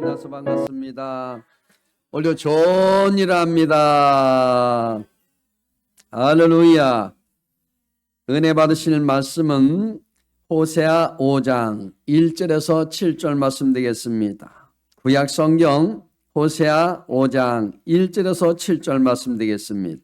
만나서 반갑습니다. 오늘 좋은 일 합니다. 할렐루야. 은혜 받으실 말씀은 호세아 5장 1절에서 7절 말씀 되겠습니다. 구약 성경 호세아 5장 1절에서 7절 말씀 되겠습니다.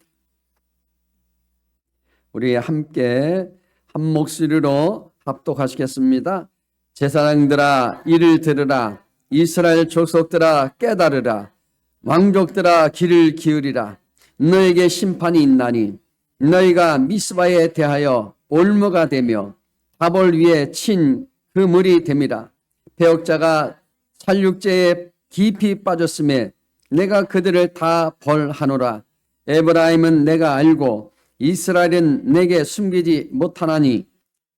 우리 함께 한 목소리로 합독하시겠습니다. 제사장들아 이를 들으라. 이스라엘 족속들아 깨달으라. 왕족들아 귀를 기울이라. 너에게 심판이 있나니 너희가 미스바에 대하여 올무가 되며 다볼 위에 친 그 물이 됨이라. 배역자가 살육제에 깊이 빠졌음에 내가 그들을 다 벌하노라. 에브라임은 내가 알고 이스라엘은 내게 숨기지 못하나니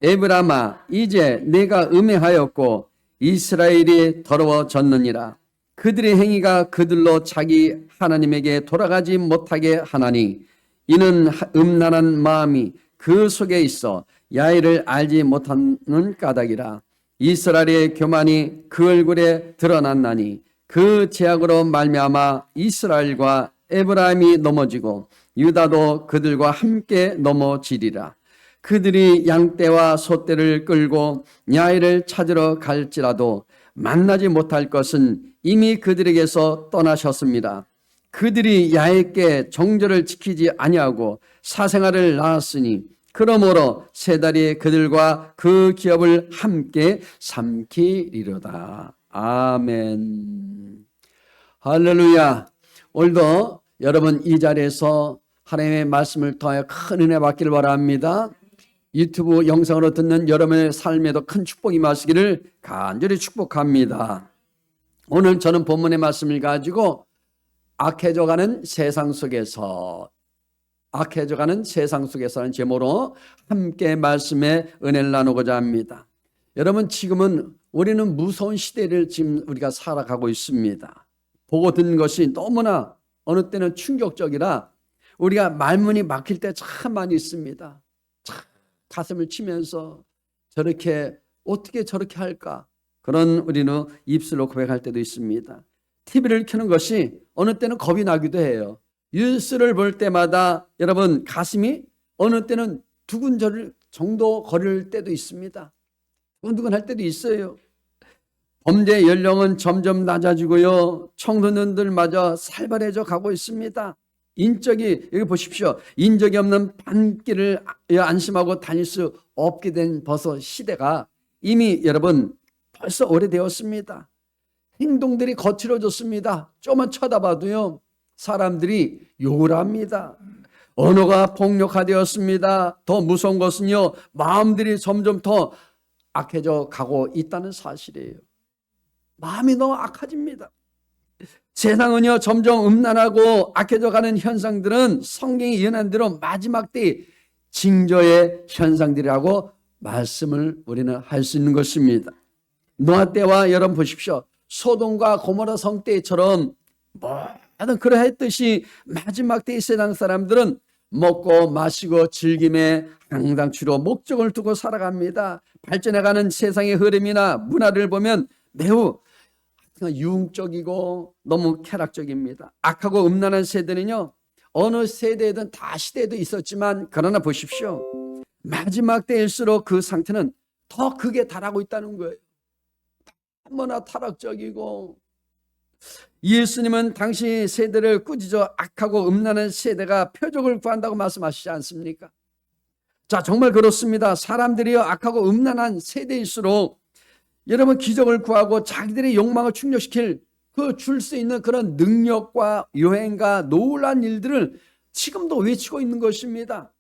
에브라마 이제 내가 음해하였고 이스라엘이 더러워졌느니라. 그들의 행위가 그들로 자기 하나님에게 돌아가지 못하게 하나니 이는 음란한 마음이 그 속에 있어 야훼를 알지 못하는 까닭이라. 이스라엘의 교만이 그 얼굴에 드러났나니 그 죄악으로 말미암아 이스라엘과 에브라임이 넘어지고 유다도 그들과 함께 넘어지리라. 그들이 양떼와 소떼를 끌고 야훼를 찾으러 갈지라도 만나지 못할 것은 이미 그들에게서 떠나셨습니다. 그들이 야훼께 정절을 지키지 아니하고 사생아를 낳았으니 그러므로 세 달이 그들과 그 기업을 함께 삼키리로다. 아멘. 할렐루야. 오늘도 여러분 이 자리에서 하나님의 말씀을 통하여 큰 은혜 받기를 바랍니다. 유튜브 영상으로 듣는 여러분의 삶에도 큰 축복이 임하시기를 간절히 축복합니다. 오늘 저는 본문의 말씀을 가지고 악해져가는 세상 속에서 하는 제목으로 함께 말씀의 은혜를 나누고자 합니다. 여러분 지금은 우리는 무서운 시대를 지금 우리가 살아가고 있습니다. 보고 듣는 것이 너무나 어느 때는 충격적이라 우리가 말문이 막힐 때 참 많이 있습니다. 참 가슴을 치면서 어떻게 저렇게 할까? 그런 우리는 입술로 고백할 때도 있습니다. TV를 켜는 것이 어느 때는 겁이 나기도 해요. 뉴스를 볼 때마다 여러분 가슴이 어느 때는 두근거릴 정도 거릴 때도 있습니다. 두근두근할 때도 있어요. 범죄 연령은 점점 낮아지고요. 청소년들마저 살벌해져 가고 있습니다. 여기 보십시오. 인적이 없는 반길을 안심하고 다닐 수 없게 된 벌써 시대가 이미 여러분 벌써 오래되었습니다. 행동들이 거칠어졌습니다. 조금만 쳐다봐도요. 사람들이 욕을 합니다. 언어가 폭력화되었습니다. 더 무서운 것은요. 마음들이 점점 더 악해져 가고 있다는 사실이에요. 마음이 너무 악해집니다. 세상은요 점점 음란하고 악해져 가는 현상들은 성경이 예언한 대로 마지막 때의 징조의 현상들이라고 말씀을 우리는 할 수 있는 것입니다. 노아 때와 여러분 보십시오. 소돔과 고모라 성 때처럼 모든 그러했듯이 마지막 때의 세상 사람들은 먹고 마시고 즐김에 항당치로 목적을 두고 살아갑니다. 발전해가는 세상의 흐름이나 문화를 보면 매우 유흥적이고 너무 쾌락적입니다. 악하고 음란한 세대는요 어느 세대든 다 시대에도 있었지만 그러나 보십시오. 마지막 때일수록 그 상태는 더 극에 달하고 있다는 거예요. 너무나 타락적이고 예수님은 당시 세대를 꾸짖어 악하고 음란한 세대가 표적을 구한다고 말씀하시지 않습니까? 자, 정말 그렇습니다. 사람들이 악하고 음란한 세대일수록 여러분 기적을 구하고 자기들의 욕망을 충족시킬 줄 수 있는 그런 능력과 요행과 놀라운 일들을 지금도 외치고 있는 것입니다.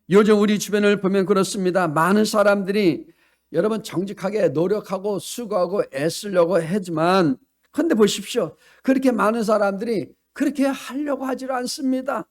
요즘 우리 주변을 보면 그렇습니다. 많은 사람들이 여러분 정직하게 노력하고 수고하고 애쓰려고 하지만 그런데 보십시오. 그렇게 많은 사람들이 그렇게 하려고 하질 않습니다.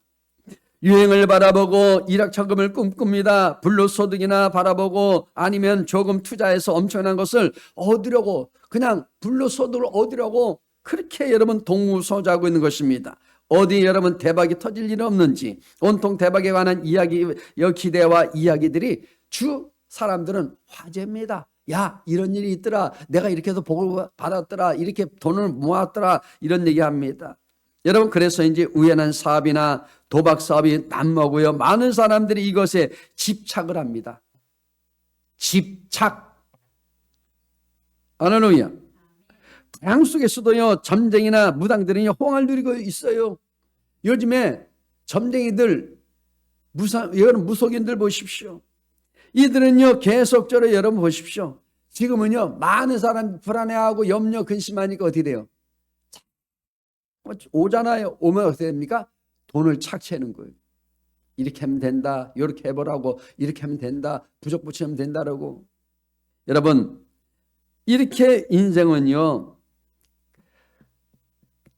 유행을 바라보고 일확천금을 꿈꿉니다. 불로소득이나 바라보고 아니면 조금 투자해서 엄청난 것을 얻으려고 그냥 불로소득을 얻으려고 그렇게 여러분 동무서주하고 있는 것입니다. 어디 여러분 대박이 터질 일은 없는지 온통 대박에 관한 이야기 기대와 이야기들이 주 사람들은 화제입니다. 야, 이런 일이 있더라. 내가 이렇게 해서 복을 받았더라. 이렇게 돈을 모았더라. 이런 얘기합니다. 여러분, 그래서 이제 우연한 사업이나 도박 사업이 난무하고요. 많은 사람들이 이것에 집착을 합니다. 집착. 할렐루야. 당 속에서도요, 점쟁이나 무당들이 호황을 누리고 있어요. 요즘에 점쟁이들, 여러분 무속인들 보십시오. 이들은요, 계속적으로 여러분 보십시오. 지금은요, 많은 사람 불안해하고 염려, 근심하니까 어떻게 돼요? 오잖아요. 오면 어떻게 됩니까? 돈을 착취하는 거예요. 이렇게 하면 된다. 이렇게 해보라고. 이렇게 하면 된다. 부적 붙이면 된다라고. 여러분, 이렇게 인생은요,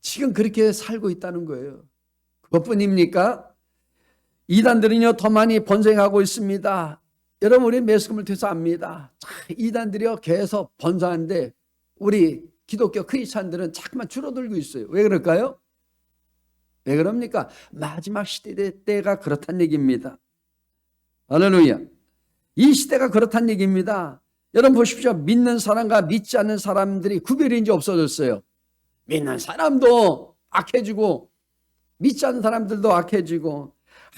지금 그렇게 살고 있다는 거예요. 그것뿐입니까? 이단들은요, 더 많이 번성하고 있습니다. 여러분, 우리 매스컴을 통해서 압니다. 이단들이요, 계속 번성하는데 우리 기독교 크리스찬들은 자꾸만 줄어들고 있어요. 왜 그럴까요? 왜 그럽니까? 마지막 시대 때가 그렇다는 얘기입니다. 할렐루야. 이 시대가 그렇다는 얘기입니다. 여러분 보십시오. 믿는 사람과 믿지 않는 사람들이 구별이 이제 없어졌어요. 믿는 사람도 악해지고 믿지 않는 사람들도 악해지고,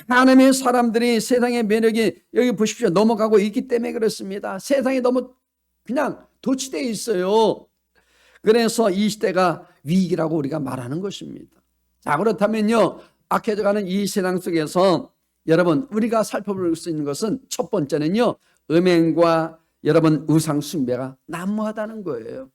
하나님의 사람들이 세상의 매력이 여기 보십시오. 넘어가고 있기 때문에 그렇습니다. 세상이 너무 그냥 도취되어 있어요. 그래서 이 시대가 위기라고 우리가 말하는 것입니다. 자, 그렇다면요, 악해져가는 이 세상 속에서 여러분, 우리가 살펴볼 수 있는 것은 첫 번째는요, 음행과 여러분 우상 숭배가 난무하다는 거예요.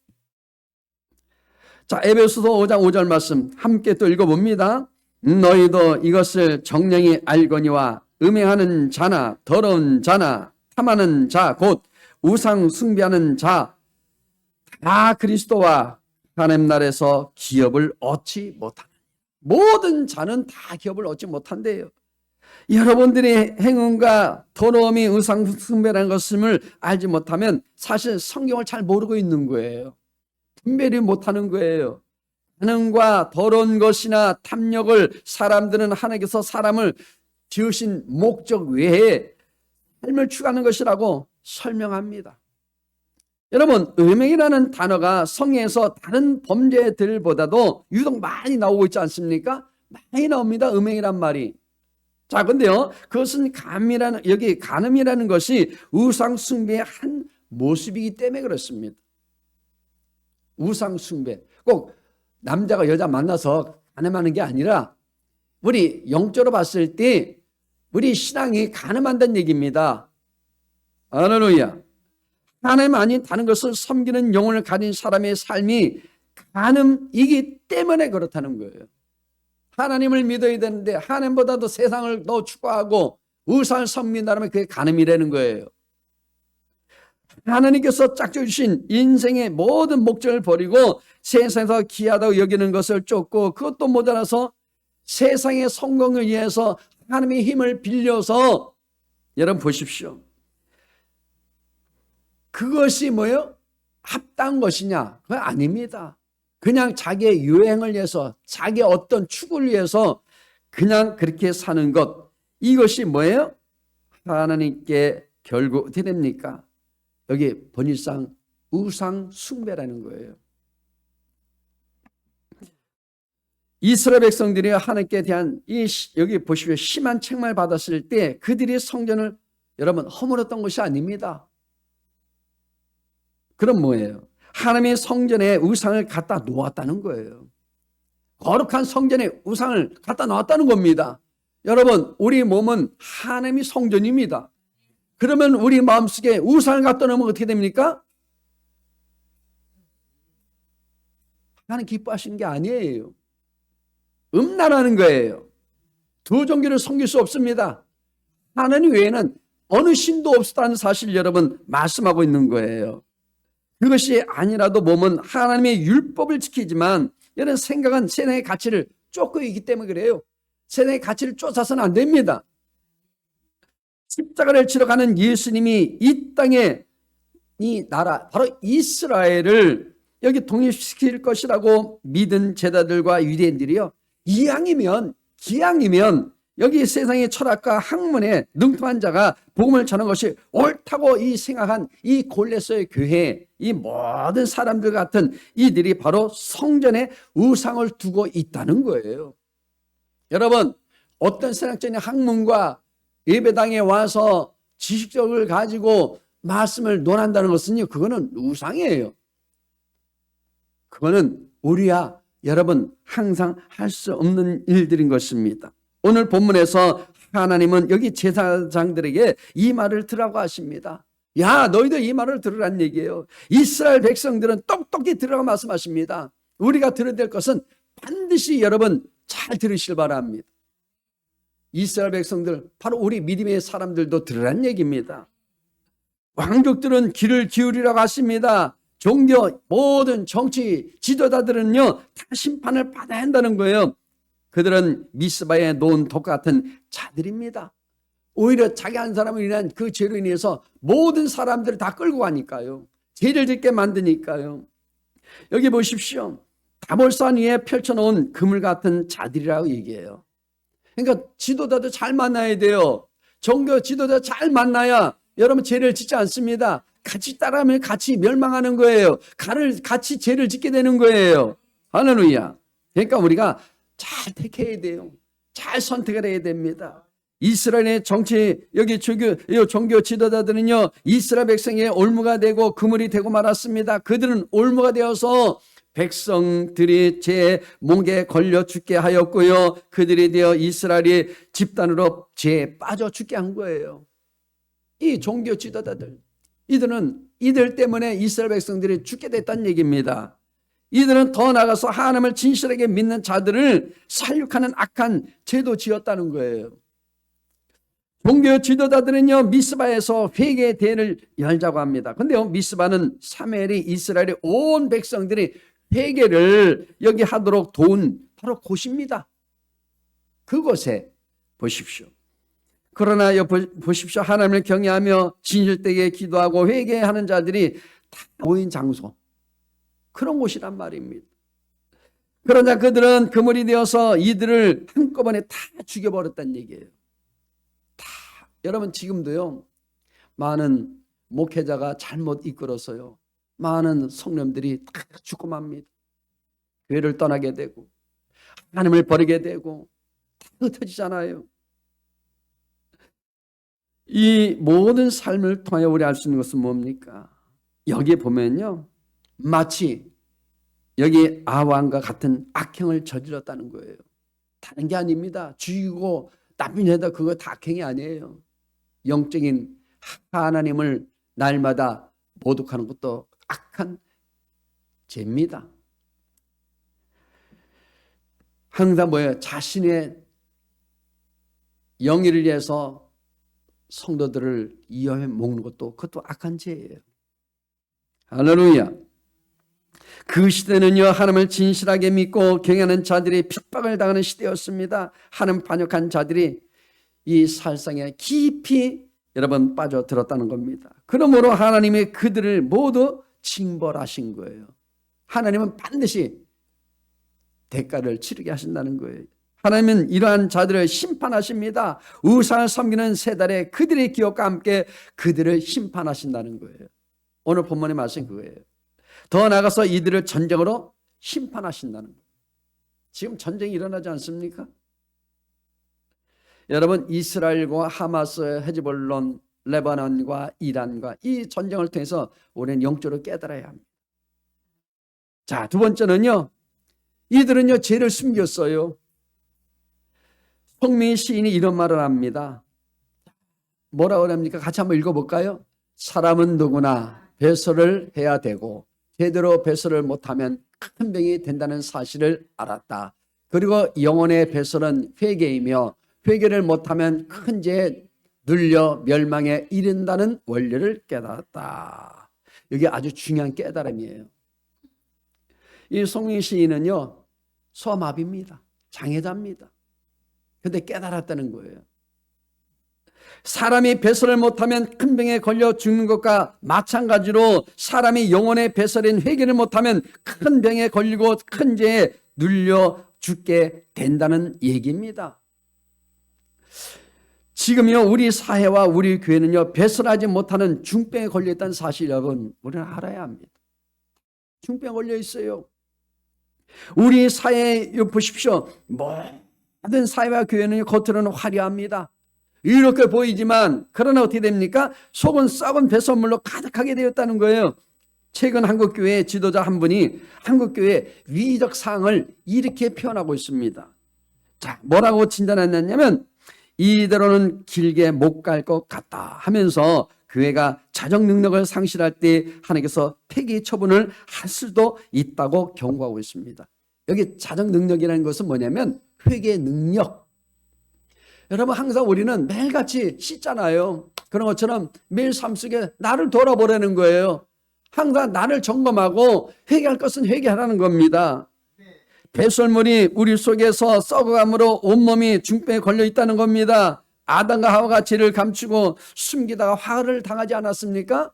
자, 에베소서 5장 5절 말씀 함께 또 읽어봅니다. 너희도 이것을 정령이 알거니와 음행하는 자나 더러운 자나 탐하는 자 곧 우상 숭배하는 자 다 그리스도와 하나님 나라에서 기업을 얻지 못하는, 모든 자는 다 기업을 얻지 못한대요. 여러분들이 행운과 더러움이 우상 숭배라는 것을 알지 못하면 사실 성경을 잘 모르고 있는 거예요. 분별이 못하는 거예요. 가능과 더러운 것이나 탐욕을 사람들은 하나님께서 사람을 지으신 목적 외에 삶을 추구하는 것이라고 설명합니다. 여러분, 음행이라는 단어가 성경에서 다른 범죄들보다도 유독 많이 나오고 있지 않습니까? 많이 나옵니다. 음행이란 말이. 자, 근데요, 그것은 여기 간음이라는 것이 우상 숭배의 한 모습이기 때문에 그렇습니다. 우상 숭배. 꼭 남자가 여자 만나서 간음하는 게 아니라 우리 영적으로 봤을 때 우리 신앙이 간음한다는 얘기입니다. 할렐루야. 하나님 아닌 다른 것을 섬기는 영혼을 가진 사람의 삶이 간음이기 때문에 그렇다는 거예요. 하나님을 믿어야 되는데 하나님보다도 세상을 더 추구하고 우상을 섬긴다면 그게 간음이라는 거예요. 하나님께서 짝져주신 인생의 모든 목적을 버리고 세상에서 귀하다고 여기는 것을 쫓고, 그것도 모자라서 세상의 성공을 위해서 하나님의 힘을 빌려서, 여러분 보십시오. 그것이 뭐예요? 합당한 것이냐? 그건 아닙니다. 그냥 자기의 유행을 위해서, 자기의 어떤 추구를 위해서 그냥 그렇게 사는 것, 이것이 뭐예요? 하나님께 결국 어떻게 됩니까? 여기 번일상 우상 숭배라는 거예요. 이스라엘 백성들이 하나님께 대한 여기 보시면 심한 책망을 받았을 때 그들이 성전을 여러분 허물었던 것이 아닙니다. 그럼 뭐예요? 하나님의 성전에 우상을 갖다 놓았다는 거예요. 거룩한 성전에 우상을 갖다 놓았다는 겁니다. 여러분, 우리 몸은 하나님의 성전입니다. 그러면 우리 마음속에 우상을 갖다 놓으면 어떻게 됩니까? 하나님 기뻐하시는 게 아니에요. 음란하는 거예요. 두 종교를 섬길 수 없습니다. 하나님 외에는 어느 신도 없다는 사실 여러분 말씀하고 있는 거예요. 그것이 아니라도 몸은 하나님의 율법을 지키지만 이런 생각은 세상의 가치를 쫓고 있기 때문에 그래요. 세상의 가치를 쫓아서는 안 됩니다. 십자가를 치러 가는 예수님이 이 땅에 이 나라 바로 이스라엘을 여기 독립시킬 것이라고 믿은 제자들과 유대인들이요, 기왕이면 여기 세상의 철학과 학문에 능통한 자가 복음을 전한 것이 옳다고 이 생각한 이 골레서의 교회, 이 모든 사람들 같은 이들이 바로 성전에 우상을 두고 있다는 거예요. 여러분, 어떤 신학적인 학문과 예배당에 와서 지식적을 가지고 말씀을 논한다는 것은요, 그거는 우상이에요. 그거는 우리야 여러분 항상 할 수 없는 일들인 것입니다. 오늘 본문에서 하나님은 여기 제사장들에게 이 말을 들으라고 하십니다. 야, 너희들 이 말을 들으란 얘기예요. 이스라엘 백성들은 똑똑히 들으라고 말씀하십니다. 우리가 들어야 될 것은 반드시 여러분 잘 들으시길 바랍니다. 이스라엘 백성들, 바로 우리 믿음의 사람들도 들으란 얘기입니다. 왕족들은 귀를 기울이라고 하십니다. 종교, 모든 정치 지도자들은요, 다 심판을 받아야 한다는 거예요. 그들은 미스바에 놓은 독 같은 자들입니다. 오히려 자기 한 사람을 인한 그 죄로 인해서 모든 사람들을 다 끌고 가니까요. 죄를 짓게 만드니까요. 여기 보십시오. 다볼산 위에 펼쳐놓은 그물 같은 자들이라고 얘기해요. 그러니까 지도자도 잘 만나야 돼요. 종교 지도자 잘 만나야 여러분 죄를 짓지 않습니다. 같이 따라하면 같이 멸망하는 거예요. 같이 죄를 짓게 되는 거예요. 할렐루야. 그러니까 우리가 잘 택해야 돼요. 잘 선택을 해야 됩니다. 이스라엘의 정치, 여기 종교 지도자들은요, 이스라엘 백성의 올무가 되고 그물이 되고 말았습니다. 그들은 올무가 되어서 백성들이 제 목에 걸려 죽게 하였고요. 그들이 되어 이스라엘이 집단으로 죄에 빠져 죽게 한 거예요. 이 종교 지도자들, 이들 때문에 이스라엘 백성들이 죽게 됐다는 얘기입니다. 이들은 더 나아가서 하나님을 진실하게 믿는 자들을 살육하는 악한 죄도 지었다는 거예요. 종교 지도자들은요, 미스바에서 회개의 대회를 열자고 합니다. 근데요, 미스바는 사무엘이 이스라엘의 온 백성들이 회개를 여기 하도록 도운 바로 곳입니다. 그곳에 보십시오. 그러나 보십시오. 하나님을 경외하며 진실되게 기도하고 회개하는 자들이 다 모인 장소, 그런 곳이란 말입니다. 그러나 그들은 그물이 되어서 이들을 한꺼번에 다 죽여버렸다는 얘기예요. 다. 여러분, 지금도요, 많은 목회자가 잘못 이끌어서요, 많은 성령들이 다 죽고 맙니다. 교회를 떠나게 되고 하나님을 버리게 되고 다 흩어지잖아요. 이 모든 삶을 통하여 우리 알 수 있는 것은 뭡니까? 여기에 보면요, 마치 여기 아왕과 같은 악행을 저질렀다는 거예요. 다른 게 아닙니다. 죽이고 나쁜 죄다 그거 다 악행이 아니에요. 영적인 하나님을 날마다 모독하는 것도 악한 죄입니다. 항상 뭐예요? 자신의 영예를 위해서 성도들을 위험에 먹는 것도 그것도 악한 죄예요. 할렐루야. 그 시대는요, 하나님을 진실하게 믿고 경외하는 자들이 핍박을 당하는 시대였습니다. 하나님 반역한 자들이 이 살상에 깊이 여러분 빠져들었다는 겁니다. 그러므로 하나님이 그들을 모두 징벌하신 거예요. 하나님은 반드시 대가를 치르게 하신다는 거예요. 하나님은 이러한 자들을 심판하십니다. 우상을 섬기는 세 달에 그들의 기업과 함께 그들을 심판하신다는 거예요. 오늘 본문의 말씀이 그거예요. 더 나아가서 이들을 전쟁으로 심판하신다는 거예요. 지금 전쟁이 일어나지 않습니까? 여러분, 이스라엘과 하마스, 헤즈볼론, 레바논과 이란과 이 전쟁을 통해서 우리는 영적으로 깨달아야 합니다. 자, 두 번째는요, 이들은요 죄를 숨겼어요. 송미 시인이 이런 말을 합니다. 뭐라고 합니까? 같이 한번 읽어볼까요? 사람은 누구나 배설을 해야 되고 제대로 배설을 못하면 큰 병이 된다는 사실을 알았다. 그리고 영혼의 배설은 회개이며 회개를 못하면 큰 죄에 눌려 멸망에 이른다는 원리를 깨달았다. 이게 아주 중요한 깨달음이에요. 이 송미 시인은요 소아마비입니다. 장애자입니다. 그런데 깨달았다는 거예요. 사람이 배설을 못하면 큰 병에 걸려 죽는 것과 마찬가지로 사람이 영혼의 배설인 회개를 못하면 큰 병에 걸리고 큰 죄에 눌려 죽게 된다는 얘기입니다. 지금요 우리 사회와 우리 교회는요 배설하지 못하는 중병에 걸려있다는 사실 여러분 우리는 알아야 합니다. 중병에 걸려 있어요. 우리 사회에 보십시오. 모든 사회와 교회는 겉으로는 화려합니다. 이렇게 보이지만 그러나 어떻게 됩니까? 속은 썩은 배설물로 가득하게 되었다는 거예요. 최근 한국교회 지도자 한 분이 한국교회 위기적 상황을 이렇게 표현하고 있습니다. 자, 뭐라고 진단했냐면 이대로는 길게 못 갈 것 같다 하면서 교회가 자정 능력을 상실할 때 하나님께서 폐기 처분을 할 수도 있다고 경고하고 있습니다. 여기 자정 능력이라는 것은 뭐냐면 회개 능력. 여러분 항상 우리는 매일같이 씻잖아요. 그런 것처럼 매일 삶 속에 나를 돌아보라는 거예요. 항상 나를 점검하고 회개할 것은 회개하라는 겁니다. 배설물이 우리 속에서 썩어감으로 온몸이 중병에 걸려 있다는 겁니다. 아담과 하와가 죄를 감추고 숨기다가 화를 당하지 않았습니까?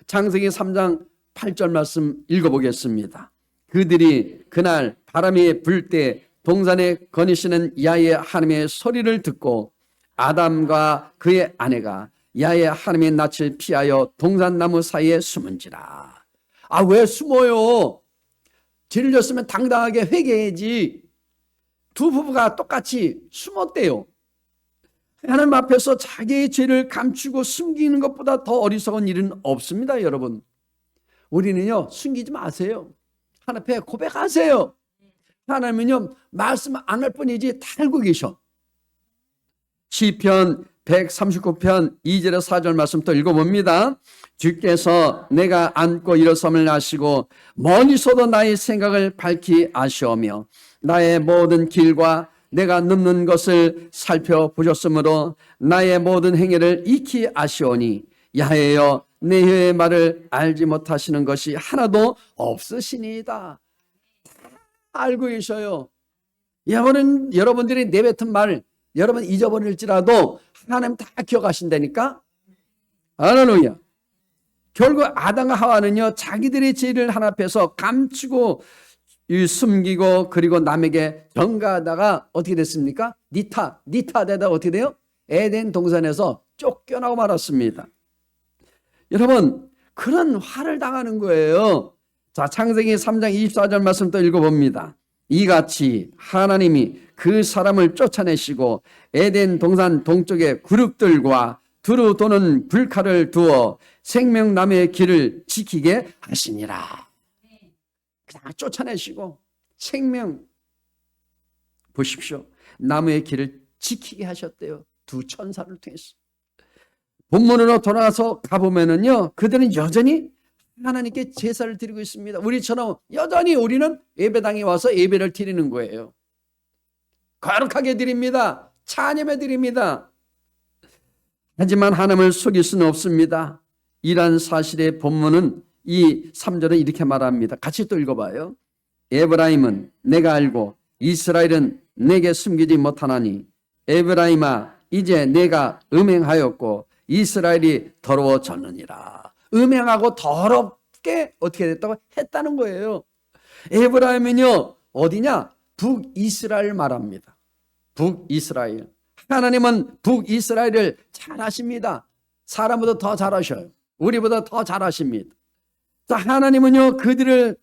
창세기 3장 8절 말씀 읽어보겠습니다. 그들이 그날 바람이 불 때 동산에 거니시는 야훼 하나님의 소리를 듣고 아담과 그의 아내가 야훼 하나님의 낯을 피하여 동산나무 사이에 숨은지라. 아, 왜 숨어요? 죄를 졌으면 당당하게 회개해야지. 두 부부가 똑같이 숨었대요. 하나님 앞에서 자기의 죄를 감추고 숨기는 것보다 더 어리석은 일은 없습니다, 여러분. 우리는요, 숨기지 마세요. 하나님 앞에 고백하세요. 하나님은요, 말씀 안 할 뿐이지 다 알고 계셔. 시편 139편 2절에 4절 말씀 또 읽어봅니다. 주께서 내가 앉고 일어섬을 아시고 멀리서도 나의 생각을 밝히 아시오며 나의 모든 길과 내가 눕는 것을 살펴보셨으므로 나의 모든 행위를 익히 아시오니 야훼여 내 혀의 말을 알지 못하시는 것이 하나도 없으시니이다. 알고 계셔요. 여러분들이 내뱉은 말 여러분 잊어버릴지라도 하나님 다 기억하신다니까. 할렐루야. 결국 아담과 하와는요 자기들의 죄를 하나 앞에서 감추고 숨기고 그리고 남에게 전가하다가 어떻게 됐습니까? 니타 되다 어떻게 돼요? 에덴 동산에서 쫓겨나고 말았습니다. 여러분 그런 화를 당하는 거예요. 자, 창세기 3장 24절 말씀 또 읽어봅니다. 이같이 하나님이 그 사람을 쫓아내시고 에덴 동산 동쪽에 그룹들과 두루 도는 불칼을 두어 생명나무의 길을 지키게 하시니라. 그냥 쫓아내시고 생명 보십시오. 나무의 길을 지키게 하셨대요. 두 천사를 통해서. 본문으로 돌아가서 가보면은요, 그들은 여전히 하나님께 제사를 드리고 있습니다. 우리처럼 여전히 우리는 예배당에 와서 예배를 드리는 거예요. 거룩하게 드립니다. 찬양해 드립니다. 하지만 하나님을 속일 수는 없습니다. 이란 사실의 본문은 이 3절은 이렇게 말합니다. 같이 또 읽어봐요. 에브라임은 내가 알고 이스라엘은 내게 숨기지 못하나니 에브라임아 이제 내가 음행하였고 이스라엘이 더러워졌느니라. 음행하고 더럽게 어떻게 됐다고 했다는 거예요. 에브라임은요 어디냐? 북이스라엘 말합니다. 북이스라엘. 하나님은 북이스라엘을 잘 아십니다. 사람보다 더 잘 아셔요. 우리보다 더 잘 아십니다. 자, 하나님은요 그들을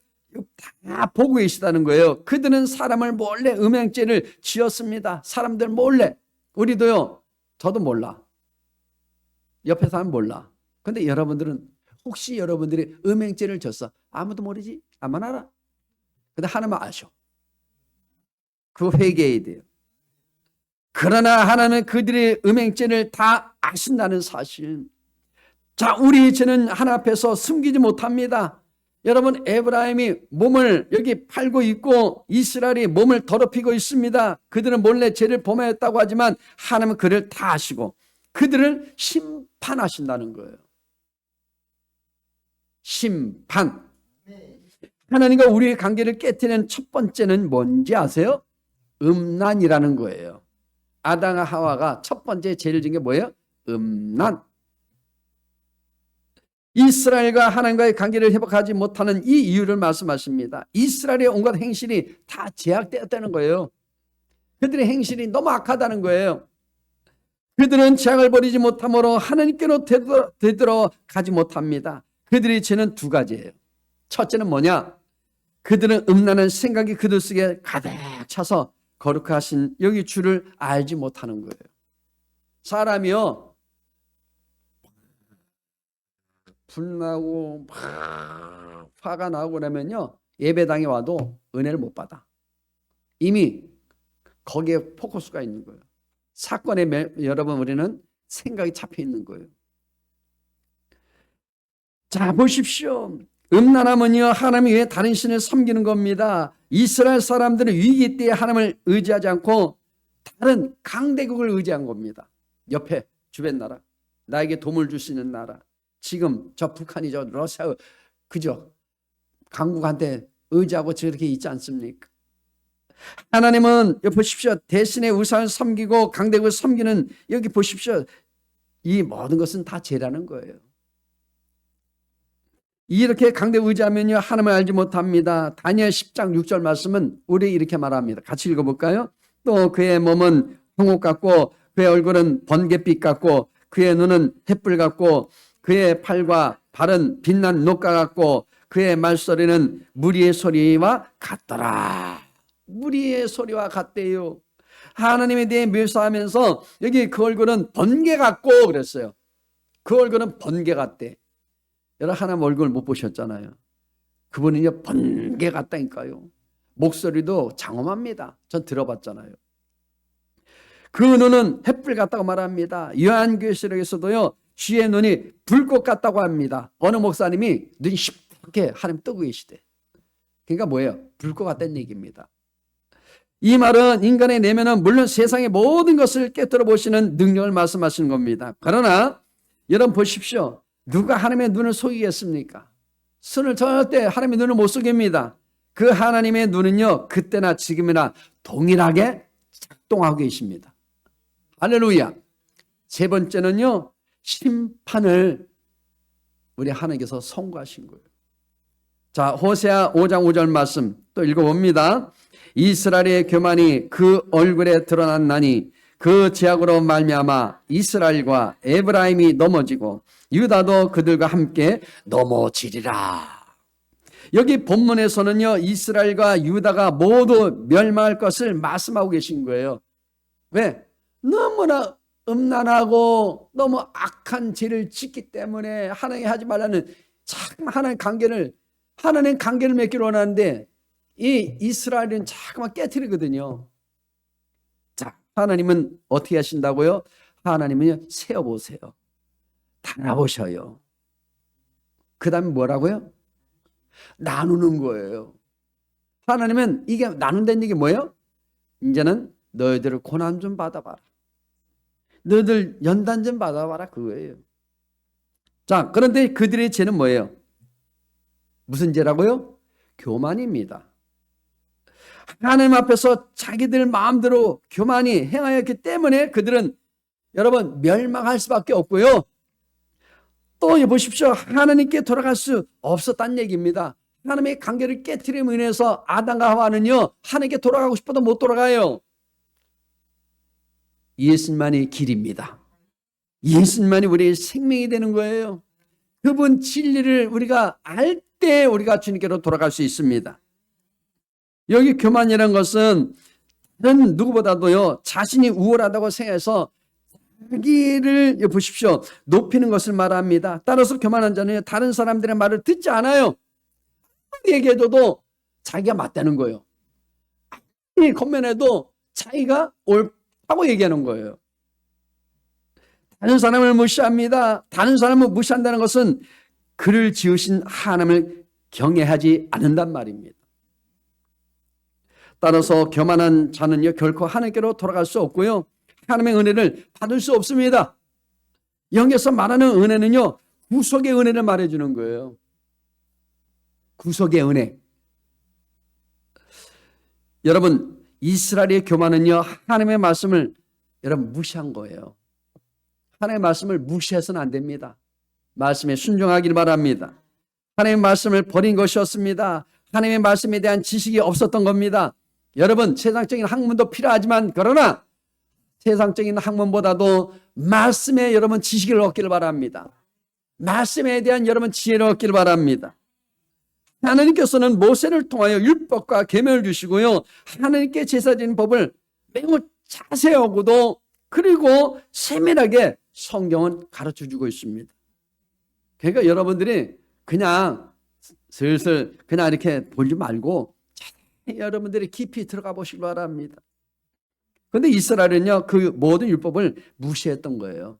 다 보고 계시다는 거예요. 그들은 사람을 몰래 음행죄를 지었습니다. 사람들 몰래. 우리도요. 저도 몰라. 옆에 사람 몰라. 근데 여러분들은 혹시 여러분들이 음행죄를 졌어? 아무도 모르지? 아무나 알아. 근데 하나님은 아셔. 그 회개해야 돼요. 그러나 하나님은 그들의 음행죄를 다 아신다는 사실. 자, 우리 죄는 하나님 앞에서 숨기지 못합니다. 여러분, 에브라임이 몸을 여기 팔고 있고 이스라엘이 몸을 더럽히고 있습니다. 그들은 몰래 죄를 범하였다고 하지만 하나님은 그를 다 아시고 그들을 심판하신다는 거예요. 심판. 하나님과 우리의 관계를 깨뜨리는 첫 번째는 뭔지 아세요? 음란이라는 거예요. 아담과 하와가 첫 번째 죄를 지은 게 뭐예요? 음란. 이스라엘과 하나님과의 관계를 회복하지 못하는 이 이유를 말씀하십니다. 이스라엘의 온갖 행실이 다 제약되었다는 거예요. 그들의 행실이 너무 악하다는 거예요. 그들은 죄악을 버리지 못함으로 하나님께로 되돌아가지 못합니다. 그들의 죄는 두 가지예요. 첫째는 뭐냐? 그들은 음란한 생각이 그들 속에 가득 차서 거룩하신 여기 주를 알지 못하는 거예요. 사람이요, 분나고 막 화가 나고 그러면요, 예배당에 와도 은혜를 못 받아. 이미 거기에 포커스가 있는 거예요. 사건에 여러분 우리는 생각이 잡혀 있는 거예요. 자, 보십시오. 음란함은요, 하나님 외에 다른 신을 섬기는 겁니다. 이스라엘 사람들은 위기 때에 하나님을 의지하지 않고 다른 강대국을 의지한 겁니다. 옆에 주변 나라, 나에게 도움을 줄 수 있는 나라. 지금 저 북한이 저 러시아 그죠? 강국한테 의지하고 저렇게 있지 않습니까? 하나님은 여기 보십시오. 대신에 우상을 섬기고 강대국을 섬기는, 여기 보십시오. 이 모든 것은 다 죄라는 거예요. 이렇게 강대국 의지하면요, 하나님을 알지 못합니다. 다니엘 10장 6절 말씀은 우리 이렇게 말합니다. 같이 읽어볼까요? 또 그의 몸은 홍옥 같고 그의 얼굴은 번갯빛 같고 그의 눈은 햇불 같고 그의 팔과 발은 빛난 녹과 같고 그의 말소리는 무리의 소리와 같더라. 무리의 소리와 같대요. 하나님에 대해 묘사하면서 여기 그 얼굴은 번개 같고 그랬어요. 그 얼굴은 번개 같대. 여러분 하나님 얼굴 못 보셨잖아요. 그분은요 번개 같다니까요. 목소리도 장엄합니다. 전 들어봤잖아요. 그 눈은 햇불 같다고 말합니다. 요한계시록에서도요 주의 눈이 불꽃 같다고 합니다. 어느 목사님이 눈이 시퍼렇게 하나님 뜨고 계시대. 그러니까 뭐예요? 불꽃 같다는 얘기입니다. 이 말은 인간의 내면은 물론 세상의 모든 것을 깨뜨려 보시는 능력을 말씀하시는 겁니다. 그러나 여러분 보십시오. 누가 하나님의 눈을 속이겠습니까? 손을 절대 하나님의 눈을 못 속입니다. 그 하나님의 눈은요 그때나 지금이나 동일하게 작동하고 계십니다. 할렐루야. 세 번째는요 심판을 우리 하나님께서 선고하신 거예요. 자, 호세아 5장 5절 말씀 또 읽어봅니다. 이스라엘의 교만이 그 얼굴에 드러났나니 그 죄악으로 말미암아 이스라엘과 에브라임이 넘어지고 유다도 그들과 함께 넘어지리라. 여기 본문에서는요 이스라엘과 유다가 모두 멸망할 것을 말씀하고 계신 거예요. 왜? 너무나 음란하고 너무 악한 죄를 짓기 때문에 하나님이 하지 말라는 참 하나님 관계를 맺기로 원하는데 이 이스라엘은 자꾸만 깨트리거든요. 자, 하나님은 어떻게 하신다고요? 하나님은요 세어보세요. 달아보셔요. 그 다음에 뭐라고요? 나누는 거예요. 하나님은 이게 나눈다는 얘기 뭐예요? 이제는 너희들 고난 좀 받아봐라. 너희들 연단 좀 받아봐라 그거예요. 자, 그런데 그들의 죄는 뭐예요? 무슨 죄라고요? 교만입니다. 하나님 앞에서 자기들 마음대로 교만이 행하였기 때문에 그들은 여러분 멸망할 수밖에 없고요. 또 보십시오. 하나님께 돌아갈 수 없었다는 얘기입니다. 하나님의 관계를 깨트림으로 인해서 아담과 하와는요 하나님께 돌아가고 싶어도 못 돌아가요. 예수님만이 길입니다. 예수님만이 우리의 생명이 되는 거예요. 그분 진리를 우리가 알 때 우리가 주님께로 돌아갈 수 있습니다. 여기 교만이라는 것은 다른 누구보다도요 자신이 우월하다고 생각해서 자기를 보십시오 높이는 것을 말합니다. 따라서 교만한 자는 다른 사람들의 말을 듣지 않아요. 얘기해줘도 자기가 맞다는 거예요. 이 겉면에도 자기가 옳다고 얘기하는 거예요. 다른 사람을 무시합니다. 다른 사람을 무시한다는 것은 그를 지으신 하나님을 경외하지 않는단 말입니다. 따라서 교만한 자는요 결코 하나님께로 돌아갈 수 없고요 하나님의 은혜를 받을 수 없습니다. 여기서 말하는 은혜는요 구속의 은혜를 말해주는 거예요. 구속의 은혜. 여러분 이스라엘의 교만은요 하나님의 말씀을 여러분 무시한 거예요. 하나님의 말씀을 무시해서는 안 됩니다. 말씀에 순종하길 바랍니다. 하나님의 말씀을 버린 것이었습니다. 하나님의 말씀에 대한 지식이 없었던 겁니다. 여러분 세상적인 학문도 필요하지만 그러나 세상적인 학문보다도 말씀에 여러분 지식을 얻기를 바랍니다. 말씀에 대한 여러분 지혜를 얻기를 바랍니다. 하나님께서는 모세를 통하여 율법과 계명을 주시고요, 하나님께 제사드리는 법을 매우 자세하고도 그리고 세밀하게 성경은 가르쳐주고 있습니다. 그러니까 여러분들이 그냥 슬슬 그냥 이렇게 보지 말고 여러분들이 깊이 들어가 보시기 바랍니다. 그런데 이스라엘은요, 그 모든 율법을 무시했던 거예요.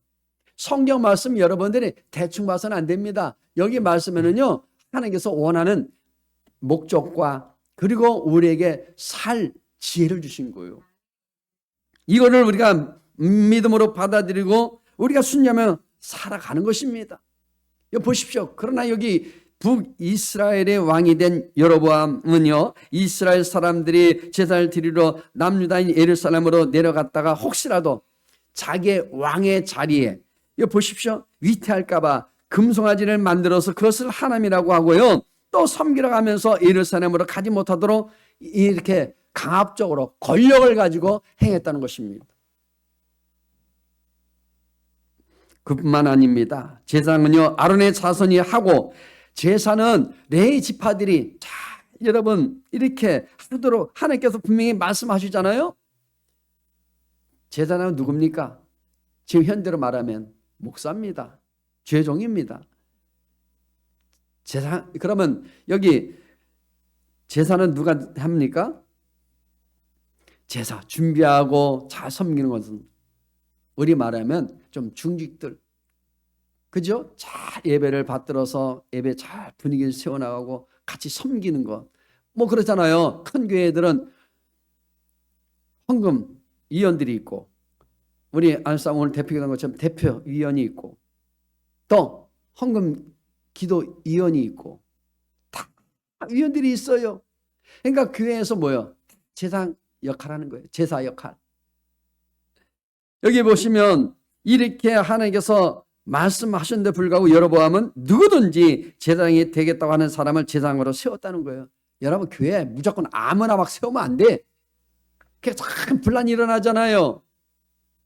성경 말씀 여러분들이 대충 봐서는 안 됩니다. 여기 말씀에는요, 하나님께서 원하는 목적과 그리고 우리에게 살 지혜를 주신 거예요. 이거를 우리가 믿음으로 받아들이고 우리가 순종하며 살아가는 것입니다. 여기 보십시오. 그러나 여기 북이스라엘의 왕이 된 여로보암은요, 이스라엘 사람들이 제사를 드리러 남유다인 예루살렘으로 내려갔다가 혹시라도 자기의 왕의 자리에, 여기 보십시오, 위태할까봐 금송아지를 만들어서 그것을 하나님이라고 하고요, 또 섬기러 가면서 예루살렘으로 가지 못하도록 이렇게 강압적으로 권력을 가지고 행했다는 것입니다. 그뿐만 아닙니다. 제사는요, 아론의 자손이 하고, 제사는 레위 지파들이, 자, 여러분 이렇게 하도록 하나님께서 분명히 말씀하시잖아요. 제사는 누굽니까? 지금 현대로 말하면 목사입니다. 죄종입니다. 제사, 그러면 여기 제사는 누가 합니까? 제사 준비하고 잘 섬기는 것은 우리 말하면 좀 중직들, 그죠? 잘 예배를 받들어서 예배 잘 분위기를 세워나가고 같이 섬기는 것, 뭐 그렇잖아요. 큰 교회들은 헌금 위원들이 있고, 우리 안사 오늘 대표기도한 것처럼 대표위원이 있고, 또 헌금 기도 위원이 있고, 다 위원들이 있어요. 그러니까 교회에서 뭐요? 제사 역할하는 거예요. 제사 역할. 여기 보시면 이렇게 하나님께서 말씀하셨는데 불구하고 여로보암은 누구든지 제사장이 되겠다고 하는 사람을 제사장으로 세웠다는 거예요. 여러분, 교회에 무조건 아무나 막 세우면 안 돼. 그래서 참 분란이 일어나잖아요.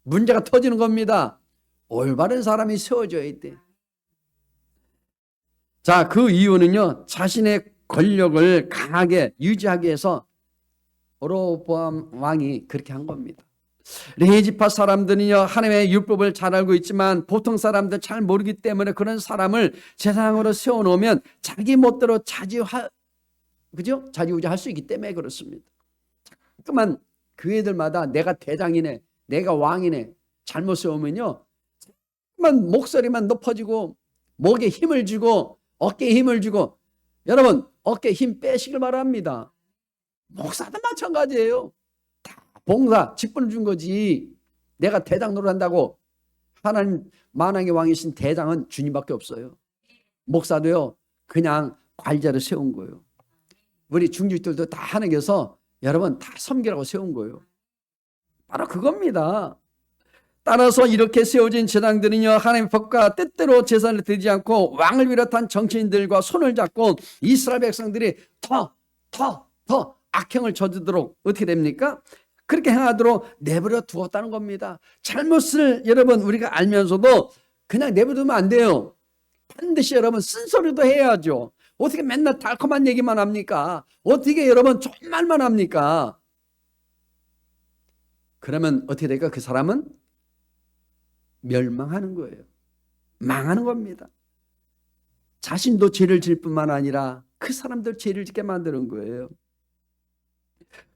문제가 터지는 겁니다. 올바른 사람이 세워져야 돼. 자, 그 이유는요, 자신의 권력을 강하게 유지하기 위해서 여로보암 왕이 그렇게 한 겁니다. 레위 지파 사람들은요, 하나님의 율법을 잘 알고 있지만 보통 사람들 잘 모르기 때문에 그런 사람을 제사장으로 세워놓으면 자기 멋대로 그죠? 자지우지할 수 있기 때문에 그렇습니다. 자꾸만 교회들마다 내가 대장이네, 내가 왕이네 잘못 세우면요, 자꾸만 목소리만 높아지고 목에 힘을 주고 어깨에 힘을 주고, 여러분 어깨에 힘 빼시길 바랍니다. 목사도 마찬가지예요. 다 봉사 직분을 준 거지. 내가 대장 노릇한다고. 하나님 만왕의 왕이신 대장은 주님밖에 없어요. 목사도요, 그냥 관리자를 세운 거예요. 우리 중직들도 다 하나님께서 여러분 다 섬기라고 세운 거예요. 바로 그겁니다. 따라서 이렇게 세워진 제사장들은요, 하나님의 법과 뜻대로 제사를 드리지 않고 왕을 비롯한 정치인들과 손을 잡고 이스라엘 백성들이 더 악행을 저지르도록 어떻게 됩니까? 그렇게 행하도록 내버려 두었다는 겁니다. 잘못을 여러분 우리가 알면서도 그냥 내버려 두면 안 돼요. 반드시 여러분 쓴소리도 해야죠. 어떻게 맨날 달콤한 얘기만 합니까? 어떻게 여러분 좋은 말만 합니까? 그러면 어떻게 될까? 그 사람은 멸망하는 거예요. 망하는 겁니다. 자신도 죄를 질 뿐만 아니라 그 사람들 죄를 짓게 만드는 거예요.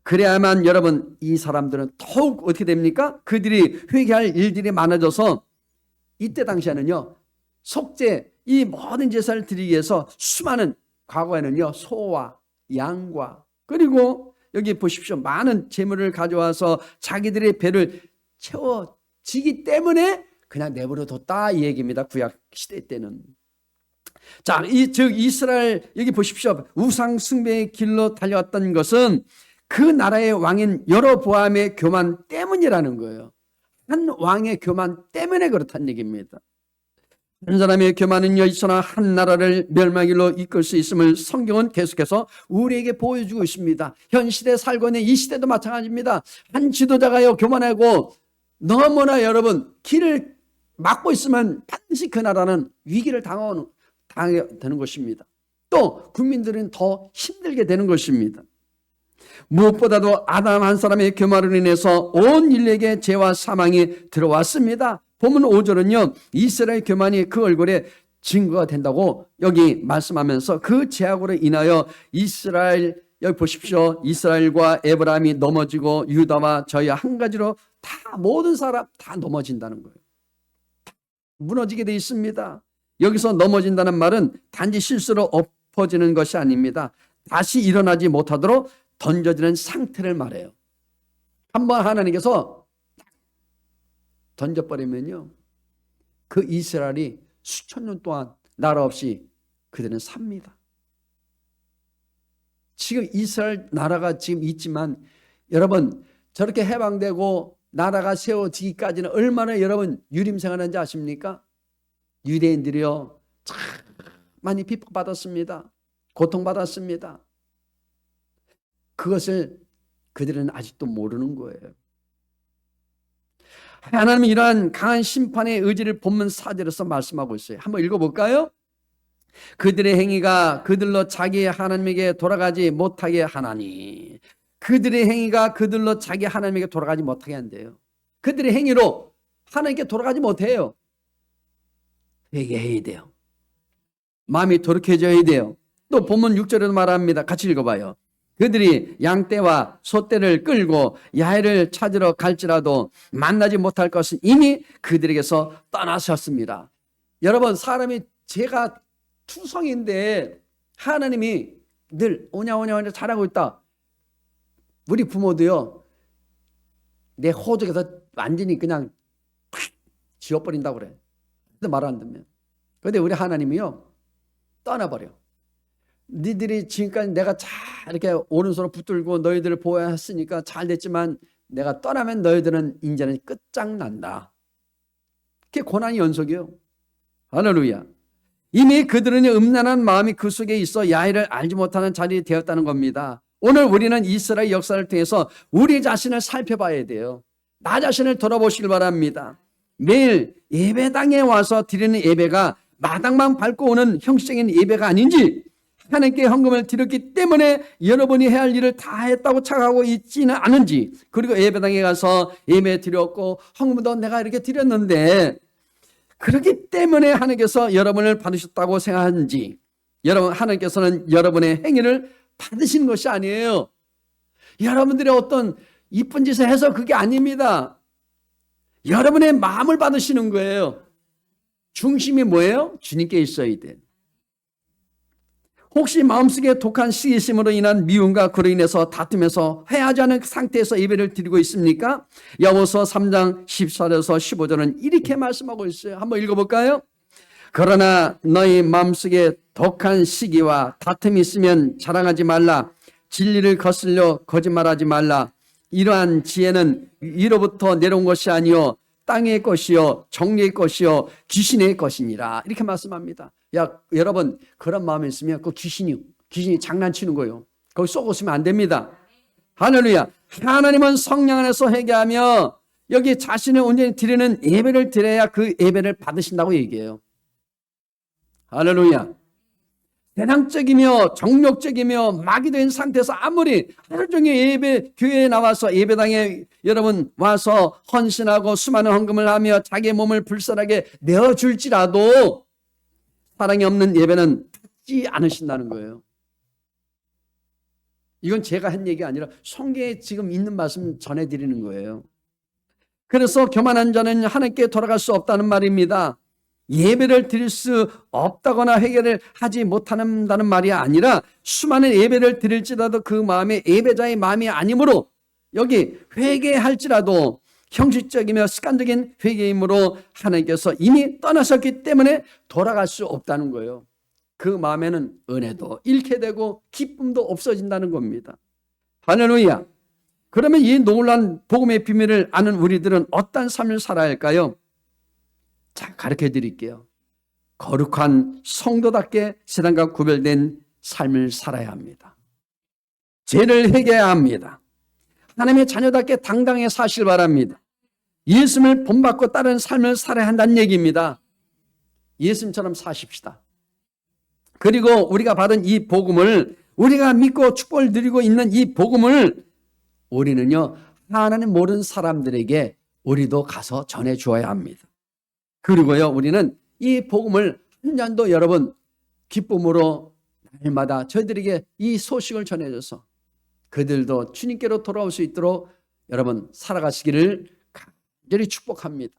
그래야만 여러분 이 사람들은 더욱 어떻게 됩니까? 그들이 회개할 일들이 많아져서 이때 당시에는요, 속죄 이 모든 제사를 드리기 위해서 수많은, 과거에는요 소와 양과 그리고 여기 보십시오, 많은 재물을 가져와서 자기들의 배를 채워지기 때문에 그냥 내버려 뒀다 이 얘기입니다. 구약 시대 때는. 자, 즉 이스라엘 여기 보십시오, 우상 숭배의 길로 달려왔던 것은 그 나라의 왕인 여로보암의 교만 때문이라는 거예요. 한 왕의 교만 때문에 그렇다는 얘기입니다. 한 사람의 교만은요 있으나 한 나라를 멸망길로 이끌 수 있음을 성경은 계속해서 우리에게 보여주고 있습니다. 현 시대에 살고 있는 이 시대도 마찬가지입니다. 한 지도자가요 교만하고 너무나 여러분 길을 막고 있으면 반드시 그 나라는 위기를 당하게 되는 것입니다. 또 국민들은 더 힘들게 되는 것입니다. 무엇보다도 아담 한 사람의 교만으로 인해서 온 인류에게 죄와 사망이 들어왔습니다. 본문 5절은요, 이스라엘 교만이 그 얼굴에 증거가 된다고 여기 말씀하면서 그 죄악으로 인하여 이스라엘, 여기 보십시오. 이스라엘과 에브라임이 넘어지고 유다와 저희 한 가지로 다 모든 사람 다 넘어진다는 거예요. 무너지게 돼 있습니다. 여기서 넘어진다는 말은 단지 실수로 엎어지는 것이 아닙니다. 다시 일어나지 못하도록 던져지는 상태를 말해요. 한번 하나님께서 던져버리면요, 그 이스라엘이 수천 년 동안 나라 없이 그들은 삽니다. 지금 이스라엘 나라가 지금 있지만 여러분 저렇게 해방되고 나라가 세워지기까지는 얼마나 여러분 유림생활하는지 아십니까? 유대인들이요 참 많이 핍박받았습니다. 고통받았습니다. 그것을 그들은 아직도 모르는 거예요. 하나님은 이러한 강한 심판의 의지를 본문 4절에서 말씀하고 있어요. 한번 읽어볼까요? 그들의 행위가 그들로 자기 하나님에게 돌아가지 못하게 하나니. 그들의 행위가 그들로 자기 하나님에게 돌아가지 못하게 한대요. 그들의 행위로 하나님께 돌아가지 못해요. 회개해야 돼요. 마음이 돌이켜져야 돼요. 또 본문 6절에도 말합니다. 같이 읽어봐요. 그들이 양떼와 소떼를 끌고 야훼를 찾으러 갈지라도 만나지 못할 것은 이미 그들에게서 떠나셨습니다. 여러분 사람이 죄가 투성인데 하나님이 늘 오냐 잘하고 있다. 우리 부모도요 내 호적에서 완전히 그냥 지워버린다고 그래. 말 안 듣면. 그런데 우리 하나님이요 떠나버려. 니들이 지금까지 내가 잘 이렇게 오른손으로 붙들고 너희들을 보호했으니까 잘 됐지만 내가 떠나면 너희들은 이제는 끝장난다. 그게 고난의 연속이요. 할렐루야. 이미 그들은 음란한 마음이 그 속에 있어 야훼를 알지 못하는 자리에 되었다는 겁니다. 오늘 우리는 이스라엘 역사를 통해서 우리 자신을 살펴봐야 돼요. 나 자신을 돌아보시길 바랍니다. 매일 예배당에 와서 드리는 예배가 마당만 밟고 오는 형식적인 예배가 아닌지, 하나님께 헌금을 드렸기 때문에 여러분이 해야 할 일을 다 했다고 착각하고 있지는 않은지, 그리고 예배당에 가서 예배 드렸고 헌금도 내가 이렇게 드렸는데 그렇기 때문에 하나님께서 여러분을 받으셨다고 생각하는지, 여러분 하나님께서는 여러분의 행위를 받으시는 것이 아니에요. 여러분들의 어떤 이쁜 짓을 해서 그게 아닙니다. 여러분의 마음을 받으시는 거예요. 중심이 뭐예요? 주님께 있어야 돼. 혹시 마음속에 독한 시기심으로 인한 미움과 그로 인해서 다투면서 회하지 않은 상태에서 예배를 드리고 있습니까? 야고보서 3장 14절에서 15절은 이렇게 말씀하고 있어요. 한번 읽어볼까요? 그러나 너희 마음속에 독한 시기와 다툼이 있으면 자랑하지 말라. 진리를 거슬려 거짓말하지 말라. 이러한 지혜는 위로부터 내려온 것이 아니요 땅의 것이요 정리의 것이요 귀신의 것이니라. 이렇게 말씀합니다. 야 여러분 그런 마음이 있으면 그 귀신이 장난치는 거예요. 거기 쏘고서면 안 됩니다. 할렐루야. 하나님은 성령 안에서 회개하며 여기 자신을 온전히 드리는 예배를 드려야 그 예배를 받으신다고 얘기해요. 할렐루야. 대상적이며 정욕적이며 마귀 된 상태에서 아무리 하루 종일 예배 교회에 나와서 예배당에 여러분 와서 헌신하고 수많은 헌금을 하며 자기의 몸을 불쌍하게 내어줄지라도 사랑이 없는 예배는 받지 않으신다는 거예요. 이건 제가 한 얘기가 아니라 성경에 지금 있는 말씀 전해드리는 거예요. 그래서 교만한 자는 하나님께 돌아갈 수 없다는 말입니다. 예배를 드릴 수 없다거나 회개를 하지 못한다는 말이 아니라 수많은 예배를 드릴지라도 그 마음이 예배자의 마음이 아니므로 여기 회개할지라도 형식적이며 습관적인 회개이므로 하나님께서 이미 떠나셨기 때문에 돌아갈 수 없다는 거예요. 그 마음에는 은혜도 잃게 되고 기쁨도 없어진다는 겁니다. 할렐루야. 그러면 이 놀라운 복음의 비밀을 아는 우리들은 어떤 삶을 살아야 할까요? 자, 가르쳐 드릴게요. 거룩한 성도답게 세상과 구별된 삶을 살아야 합니다. 죄를 회개해야 합니다. 하나님의 자녀답게 당당히 사시길 바랍니다. 예수님을 본받고 따르는 삶을 살아야 한다는 얘기입니다. 예수님처럼 사십시다. 그리고 우리가 받은 이 복음을, 우리가 믿고 축복을 누리고 있는 이 복음을 우리는요, 하나님 모르는 사람들에게 우리도 가서 전해 주어야 합니다. 그리고요, 우리는 이 복음을 한 년도 여러분 기쁨으로 날마다 저희들에게 이 소식을 전해줘서 그들도 주님께로 돌아올 수 있도록 여러분 살아가시기를 간절히 축복합니다.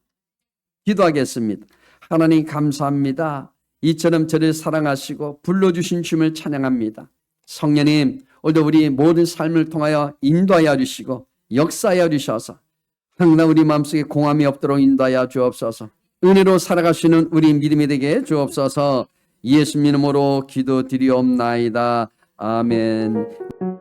기도하겠습니다. 하나님 감사합니다. 이처럼 저를 사랑하시고 불러주신 주님을 찬양합니다. 성령님, 오늘도 우리 모든 삶을 통하여 인도하여 주시고 역사하여 주셔서 항상 우리 마음속에 공함이 없도록 인도하여 주옵소서. 은혜로 살아갈 수 있는 우리 믿음이 되게 주옵소서. 예수님 이름으로 기도드리옵나이다. 아멘.